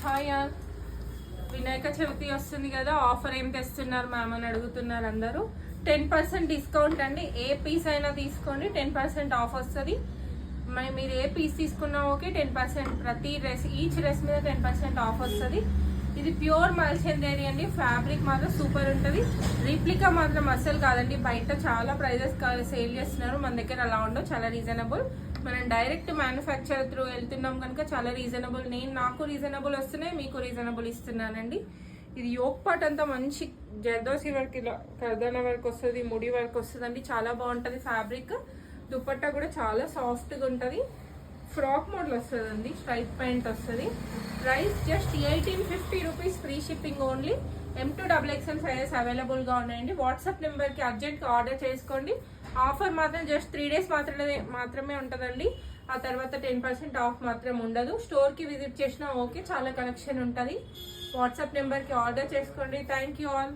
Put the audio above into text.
Hi all. Vinayaka Chavithi వస్తుంది కదా, offer ఏం తెస్తున్నారు మ్యామ్ అని అడుగుతున్నారు అందరూ. 10% డిస్కౌంట్ అండి. ఏ పీస్ అయినా తీసుకోండి, 10% ఆఫ్ వస్తుంది. మీరు ఏ పీస్ తీసుకున్నా ఓకే, 10% ప్రతి డ్రెస్, ఈచ్ డ్రెస్ మీద 10% ఆఫ్ వస్తుంది. ఇది ప్యూర్ మల్చందేరి అండి. ఫ్యాబ్రిక్ మాత్రం సూపర్ ఉంటుంది. రిప్లికా మాత్రం అస్సలు కాదండి. బయట చాలా ప్రైజెస్ సేల్ చేస్తున్నారు, మన దగ్గర అలా ఉండవు, చాలా రీజనబుల్. మనం డైరెక్ట్ మ్యానుఫ్యాక్చర్ త్రూ వెళ్తున్నాం కనుక చాలా రీజనబుల్. నాకు రీజనబుల్ వస్తున్నాయి, మీకు రీజనబుల్ ఇస్తున్నానండి. ఇది యోక్ పార్ట్ అంతా మంచి జర్దోసి వర్క్, ఇలా కర్దాన వర్క్ వస్తుంది, ముడి వర్క్ వస్తుంది అండి. చాలా బాగుంటుంది ఫ్యాబ్రిక్. దుపట్టా కూడా చాలా సాఫ్ట్గా ఉంటుంది. ఫ్రాక్ మోడల్ వస్తుంది అండి, స్ట్రైప్ ప్యాంట్ వస్తుంది. Price just 1850 rupees, free shipping only. M2XXL sizes అవైలబుల్గా ఉన్నాయండి. వాట్సాప్ నెంబర్కి అర్జెంట్గా ఆర్డర్ చేసుకోండి. ఆఫర్ మాత్రం జస్ట్ 3 డేస్ మాత్రమే ఉంటుందండి. ఆ తర్వాత 10% ఆఫ్ మాత్రం ఉండదు. స్టోర్కి విజిట్ చేసినా ఓకే, చాలా కలెక్షన్ ఉంటుంది. వాట్సాప్ నెంబర్కి ఆర్డర్ చేసుకోండి. Thank you all.